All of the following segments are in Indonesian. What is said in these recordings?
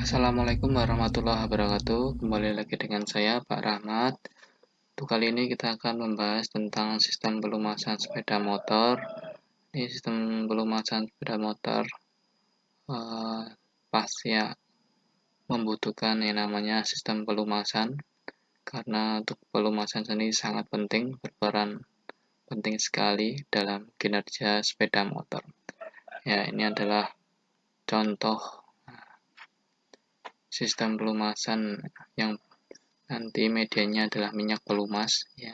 Assalamualaikum warahmatullahi wabarakatuh. Kembali lagi dengan saya, Pak Rahmat. Untuk kali ini kita akan membahas tentang sistem pelumasan sepeda motor. Ini sistem pelumasan sepeda motor pasti ya membutuhkan yang namanya sistem pelumasan, karena untuk pelumasan sendiri sangat penting, berperan penting sekali dalam kinerja sepeda motor. Ya, ini adalah contoh sistem pelumasan yang nanti medianya adalah minyak pelumas. Ya,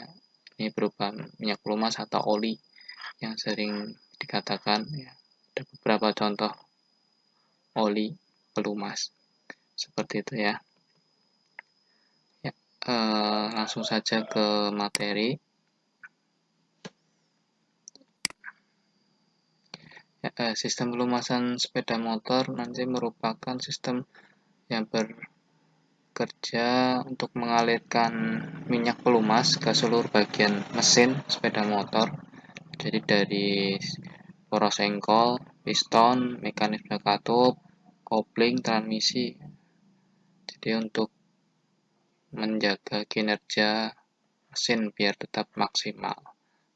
ini berupa minyak pelumas atau oli yang sering dikatakan. Ya, ada beberapa contoh oli pelumas seperti itu ya. Ya, langsung saja ke materi. Ya, sistem pelumasan sepeda motor nanti merupakan sistem yang bekerja untuk mengalirkan minyak pelumas ke seluruh bagian mesin sepeda motor. Jadi dari poros engkol, piston, mekanisme katup, kopling, transmisi. Jadi untuk menjaga kinerja mesin biar tetap maksimal.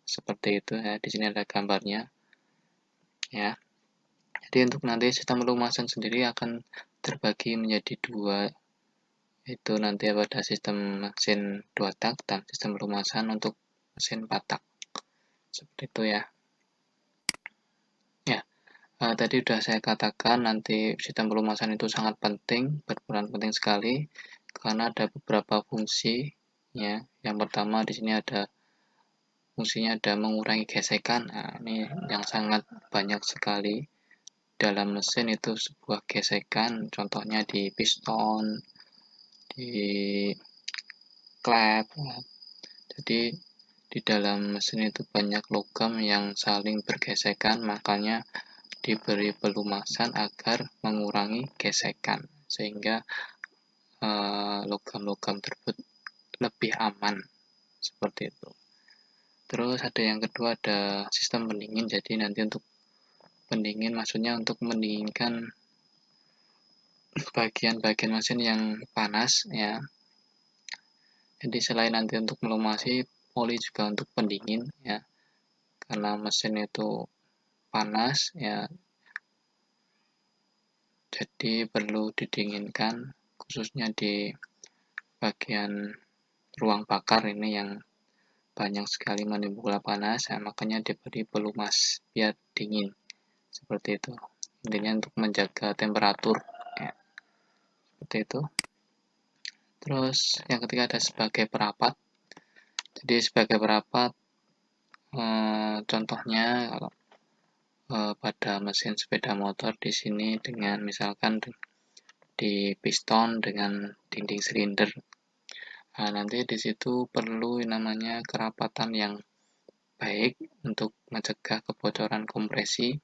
Seperti itu ya, di sini ada gambarnya. Ya. Jadi untuk nanti sistem pelumasan sendiri akan terbagi menjadi dua, itu nanti ada sistem mesin 2 tak dan sistem pelumasan untuk mesin 4 tak. Seperti itu ya. Ya, tadi sudah saya katakan nanti sistem pelumasan itu sangat penting, berperan penting sekali karena ada beberapa fungsi ya. Yang pertama di sini ada fungsinya ada mengurangi gesekan. Nah, ini yang sangat banyak sekali dalam mesin itu sebuah gesekan, contohnya di piston, di klep. Jadi di dalam mesin itu banyak logam yang saling bergesekan, makanya diberi pelumasan agar mengurangi gesekan sehingga logam-logam tersebut lebih aman seperti itu. Terus ada yang kedua, ada sistem pendingin. Jadi nanti untuk pendingin maksudnya untuk mendinginkan bagian-bagian mesin yang panas ya. Jadi selain nanti untuk melumasi, oli juga untuk pendingin ya. Karena mesin itu panas ya, jadi perlu didinginkan khususnya di bagian ruang bakar ini yang banyak sekali menimbulkan panas ya, makanya diberi pelumas biar dingin seperti itu. Intinya untuk menjaga temperatur ya, seperti itu. Terus yang ketiga ada sebagai perapat. Jadi sebagai perapat contohnya kalau pada mesin sepeda motor di sini dengan misalkan di piston dengan dinding silinder. Nah, nanti di situ perlu namanya kerapatan yang baik untuk mencegah kebocoran kompresi,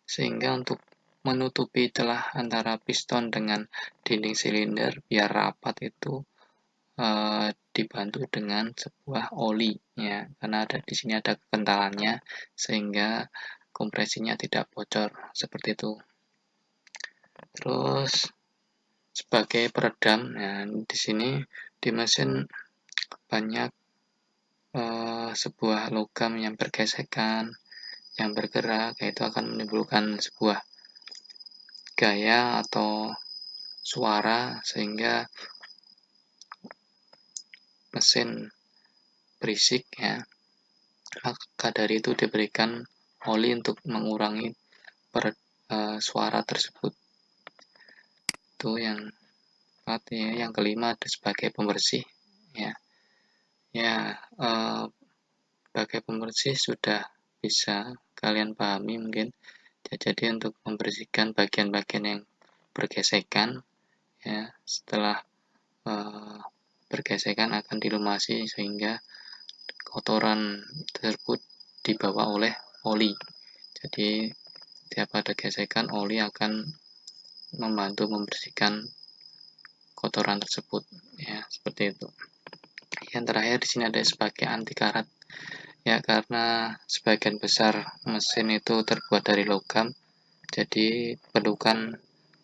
sehingga untuk menutupi celah antara piston dengan dinding silinder biar rapat itu dibantu dengan sebuah oli ya, karena di sini ada kekentalannya sehingga kompresinya tidak bocor seperti itu. Terus sebagai peredam, nah di sini di mesin banyak sebuah logam yang bergesekan, yang bergerak, yaitu akan menimbulkan sebuah gaya atau suara sehingga mesin berisik ya. Maka dari itu diberikan oli untuk mengurangi suara tersebut. Itu yang keempat ya. Yang kelima ada sebagai pembersih ya. Ya, sebagai pembersih sudah bisa kalian pahami mungkin. Jadi untuk membersihkan bagian-bagian yang bergesekan ya, setelah bergesekan akan dilumasi sehingga kotoran tersebut dibawa oleh oli. Jadi setiap ada gesekan, oli akan membantu membersihkan kotoran tersebut ya, seperti itu. Yang terakhir di sini ada sebagai anti karat ya, karena sebagian besar mesin itu terbuat dari logam, jadi perlukan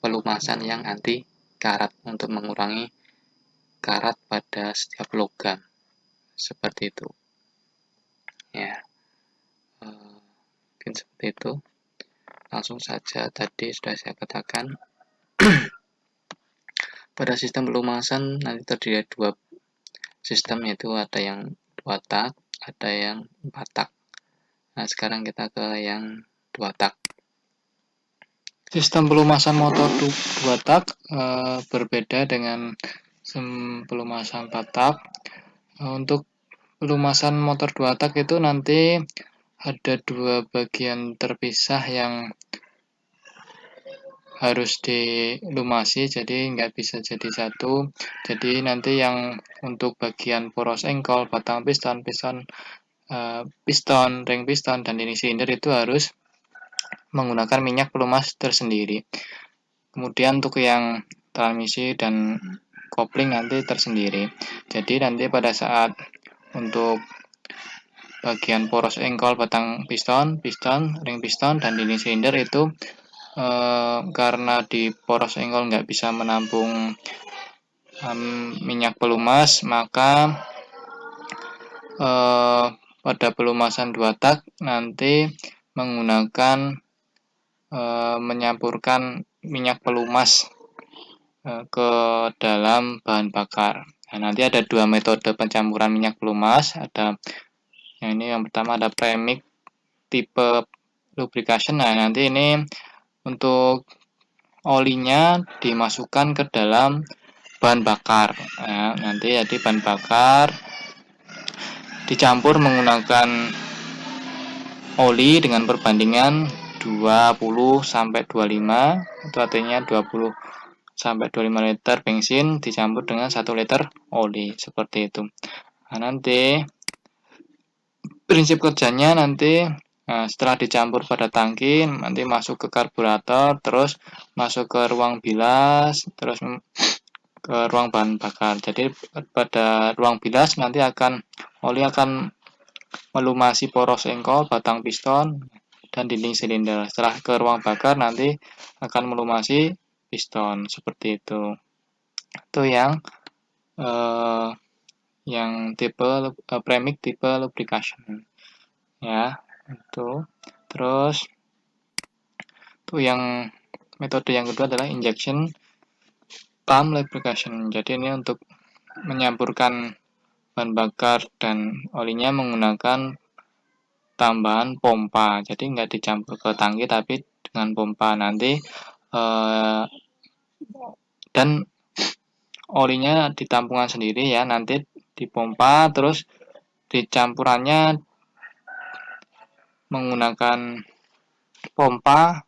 pelumasan yang anti karat untuk mengurangi karat pada setiap logam. Seperti itu. Ya. Mungkin seperti itu. Langsung saja tadi sudah saya katakan. Pada sistem pelumasan nanti terdiri dari 2 sistem, yaitu ada yang 2 tak, ada yang 4 tak. Nah, sekarang kita ke yang 2 tak. Sistem pelumasan motor 2 tak berbeda dengan sistem pelumasan 4 tak. Untuk pelumasan motor 2 tak itu nanti ada 2 bagian terpisah yang harus dilumasi, jadi nggak bisa jadi satu. Jadi nanti yang untuk bagian poros engkol, batang piston, ring piston, dan dinding silinder itu harus menggunakan minyak pelumas tersendiri. Kemudian untuk yang transmisi dan kopling nanti tersendiri. Jadi nanti pada saat untuk bagian poros engkol, batang piston, ring piston, dan dinding silinder itu karena di poros engkol nggak bisa menampung minyak pelumas, maka pada pelumasan 2 tak nanti menggunakan menyampurkan minyak pelumas ke dalam bahan bakar. Nah, nanti ada 2 metode pencampuran minyak pelumas. Ada yang pertama ada premix tipe lubrication. Nah, nanti ini untuk olinya dimasukkan ke dalam bahan bakar. Nah, nanti jadi bahan bakar dicampur menggunakan oli dengan perbandingan 20 sampai 25, itu artinya 20 sampai 25 liter bensin dicampur dengan 1 liter oli, seperti itu. Nah, nanti prinsip kerjanya nanti setelah dicampur pada tangki, nanti masuk ke karburator, terus masuk ke ruang bilas, terus ke ruang bahan bakar. Jadi pada ruang bilas nanti oli akan melumasi poros engkol, batang piston, dan dinding silinder. Setelah ke ruang bakar nanti akan melumasi piston, seperti itu. Itu yang tipe premix tipe lubrication. Ya, itu. Terus itu yang metode yang kedua adalah injection pump lubrication. Jadi ini untuk menyampurkan bahan bakar dan olinya menggunakan tambahan pompa. Jadi nggak dicampur ke tangki tapi dengan pompa nanti dan olinya di tampungan sendiri ya, nanti dipompa, terus dicampurannya menggunakan pompa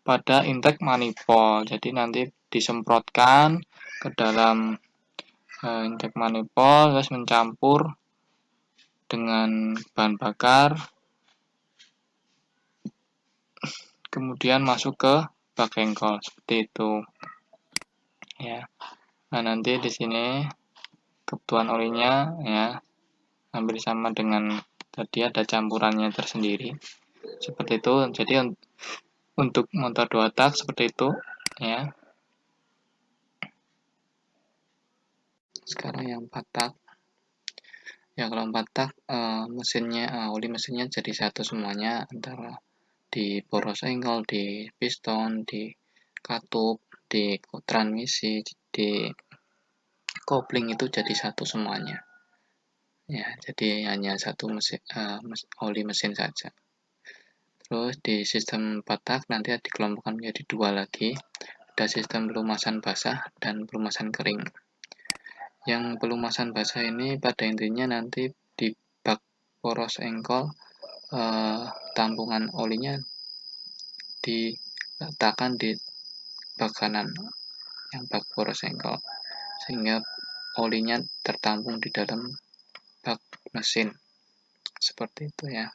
pada intake manifold. Jadi nanti disemprotkan ke dalam intake manifold, terus mencampur dengan bahan bakar, kemudian masuk ke bak engkol, seperti itu. Ya. Nah, nanti di sini kebutuhan olinya ya hampir sama dengan tadi, ada campurannya tersendiri. Seperti itu. Jadi untuk motor 2 tak seperti itu ya. Sekarang yang 4 tak. Ya, kalau 4 tak oli mesinnya jadi satu semuanya, antara di poros engkol, di piston, di katup, di transmisi, di kopling itu jadi satu semuanya. Ya, jadi hanya satu oli mesin saja. Terus di sistem 4 tak nanti dikelompokkan menjadi 2 lagi. Ada sistem pelumasan basah dan pelumasan kering. Yang pelumasan basah ini pada intinya nanti di bak poros engkol tampungan olinya diletakkan di bak kanan yang bak poros engkol, sehingga olinya tertampung di dalam bak mesin, seperti itu ya.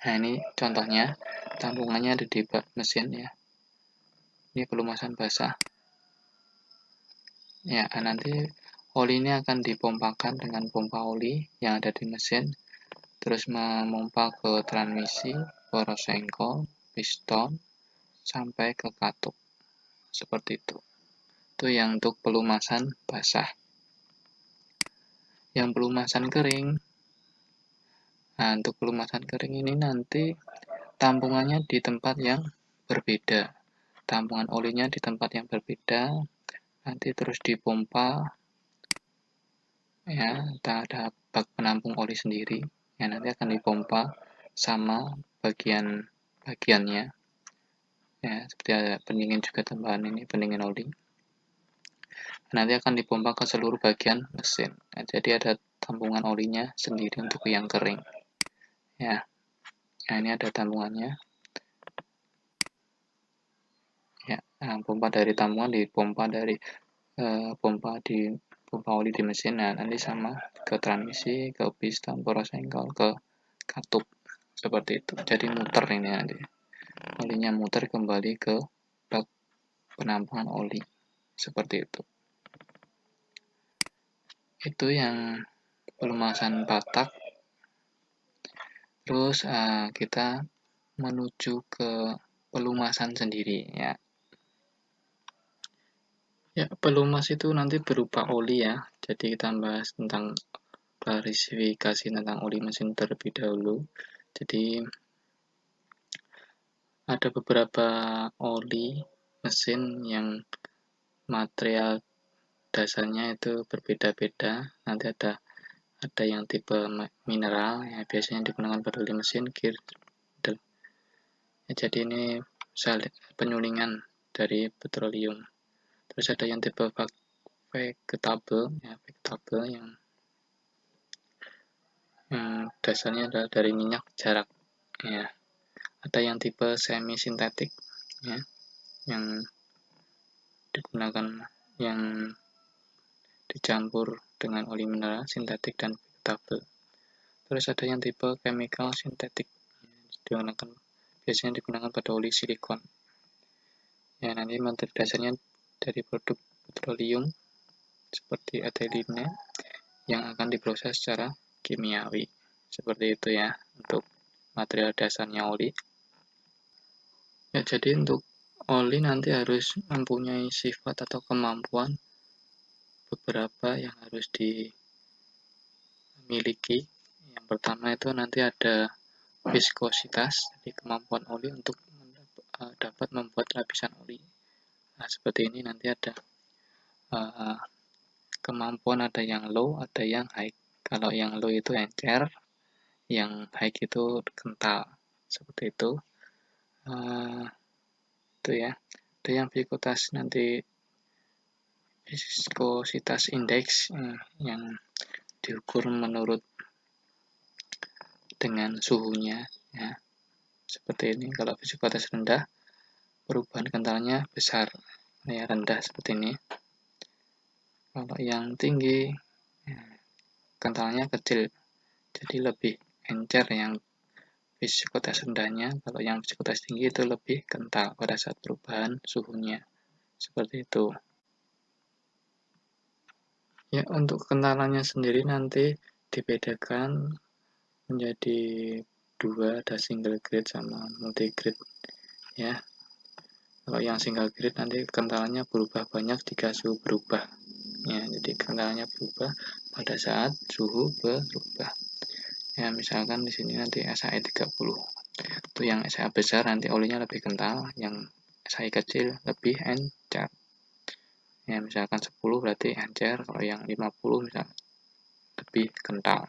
Nah, ini contohnya, tampungannya ada di bak mesin ya. Ini pelumasan basah. Ya, nanti oli ini akan dipompakan dengan pompa oli yang ada di mesin, terus memompa ke transmisi, poros engkol, piston, sampai ke katup. Seperti itu. Itu yang untuk pelumasan basah. Yang pelumasan kering, nah untuk pelumasan kering ini nanti tampungannya di tempat yang berbeda. Tampungan olinya di tempat yang berbeda, nanti terus dipompa, ya, ada bak penampung oli sendiri, ya nanti akan dipompa sama bagiannya, ya seperti ada pendingin juga tambahan ini, pendingin oli. Nanti akan dipompa ke seluruh bagian mesin. Nah, jadi ada tampungan olinya sendiri untuk yang kering. Ya, nah ini ada tampungannya. Ya, nah, pompa dari tampungan dipompa dari pompa oli di mesin. Nah, nanti sama ke transmisi, ke piston, poros engkol, ke katup. Seperti itu. Jadi muter ini nanti. Olinya muter kembali ke bak penampungan oli. Seperti itu. Itu yang pelumasan batak. Terus kita menuju ke pelumasan sendiri ya. Ya, pelumas itu nanti berupa oli ya. Jadi kita bahas tentang klarifikasi tentang oli mesin terlebih dahulu. Jadi ada beberapa oli mesin yang material dasarnya itu berbeda-beda. Nanti ada yang tipe mineral ya, biasanya digunakan pada oli mesin gear. Ya, jadi ini penyulingan dari petroleum. Terus ada yang tipe vegetable ya, vegetable yang dasarnya adalah dari minyak jarak ya. Ada yang tipe semi sintetik ya, yang digunakan yang dicampur dengan oli mineral sintetik dan vegetable. Terus ada yang tipe chemical sintetik ya, biasanya digunakan pada oli silikon ya. Nanti materi dasarnya dari produk petroleum seperti ethylene yang akan diproses secara kimiawi. Seperti itu ya untuk material dasarnya oli. Ya, jadi untuk oli nanti harus mempunyai sifat atau kemampuan beberapa yang harus dimiliki. Yang pertama itu nanti ada viskositas, jadi kemampuan oli untuk dapat membuat lapisan oli. Nah, seperti ini nanti ada kemampuan, ada yang low, ada yang high. Kalau yang low itu encer, yang high itu kental. Seperti itu. Itu ya. Ada yang viskositas nanti viskositas indeks yang diukur menurut dengan suhunya ya. Seperti ini. Kalau viskositas rendah, perubahan kentalnya besar ya, rendah seperti ini. Kalau yang tinggi ya, kentalnya kecil, jadi lebih encer yang viskositas rendahnya. Kalau yang viskositas tinggi itu lebih kental pada saat perubahan suhunya. Seperti itu. Ya, untuk kentalannya sendiri nanti dibedakan menjadi dua, ada single grade sama multi grade ya. Kalau yang single grade nanti kentalannya berubah banyak jika suhu berubah ya, jadi kentalannya berubah pada saat suhu berubah ya. Misalkan di sini nanti SAE 30 itu yang SAE besar nanti olinya lebih kental, yang SAE kecil lebih encer ya. Misalkan 10 berarti encer, kalau yang 50 misalkan lebih kental.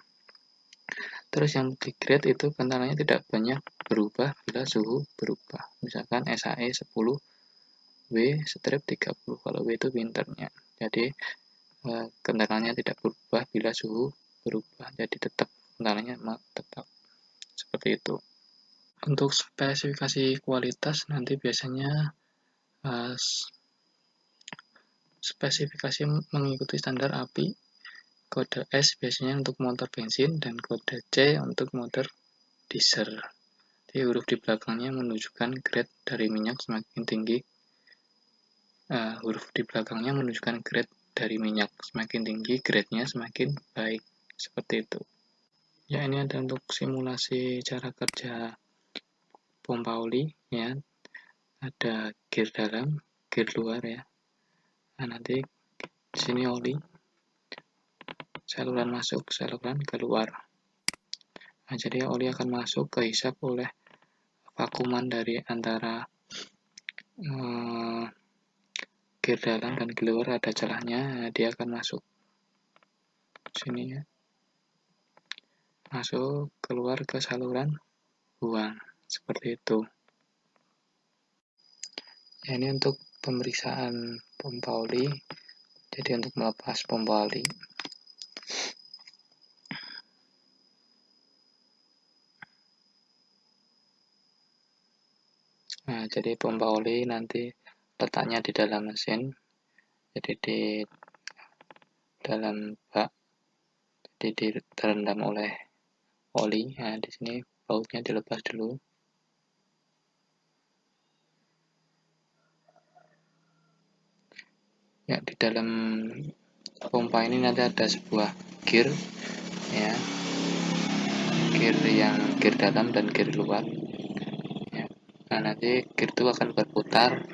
Terus yang multigrade itu kentalannya tidak banyak berubah bila suhu berubah. Misalkan SAE 10, W strip 30, kalau W itu winternya. Jadi kentalannya tidak berubah bila suhu berubah. Jadi tetap kentalannya tetap seperti itu. Untuk spesifikasi kualitas nanti biasanya spesifikasi mengikuti standar API. Kode S biasanya untuk motor bensin dan kode C untuk motor diesel. Jadi huruf di belakangnya menunjukkan grade dari minyak semakin tinggi. Huruf di belakangnya menunjukkan grade dari minyak semakin tinggi, grade-nya semakin baik. Seperti itu. Ya, ini ada untuk simulasi cara kerja pompa oli ya. ada gear dalam, gear luar ya. Nah, nanti di sini oli, saluran masuk, saluran keluar. Nah, jadi oli akan masuk kehisap oleh vakuman dari antara gear dalam dan gear luar, ada celahnya. Nah, dia akan masuk sini ya, masuk keluar ke saluran buang seperti itu. Ya, ini untuk pemeriksaan pompa oli. Jadi untuk melepas pompa oli, nah jadi pompa oli nanti letaknya di dalam mesin, jadi di dalam bak, jadi terendam oleh oli. Nah, di sini bautnya dilepas dulu. Ya, di dalam pompa ini nanti ada sebuah gear ya, gear dalam dan gear luar ya. Nah, nanti gear itu akan berputar,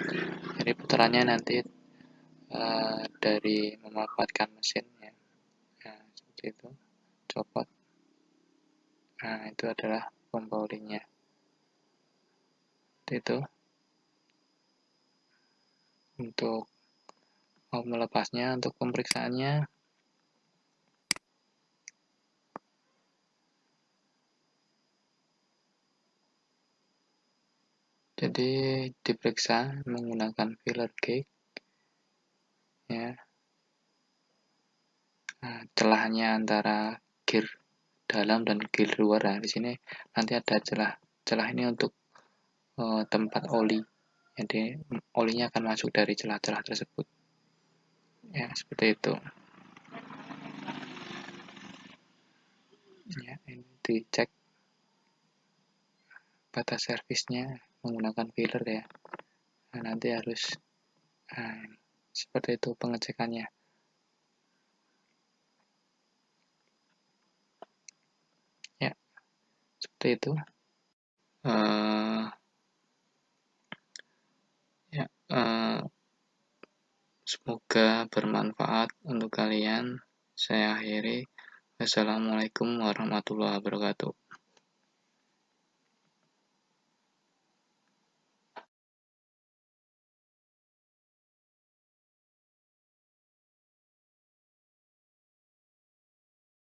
jadi putarannya nanti dari memanfaatkan mesin ya. Nah, seperti itu, copot. Nah, itu adalah pompa olinya. Itu untuk mau melepasnya, untuk pemeriksaannya. Jadi diperiksa menggunakan filler gauge ya. Nah, celahnya antara gear dalam dan gear luar. Nah, di sini nanti ada celah ini untuk tempat oli. Jadi olinya akan masuk dari celah-celah tersebut. Ya, seperti itu. Ya, ini dicek batas servisnya menggunakan filler ya. Nah, nanti harus seperti itu pengecekannya. Ya, seperti itu. Semoga bermanfaat untuk kalian. Saya akhiri. Wassalamualaikum warahmatullahi wabarakatuh.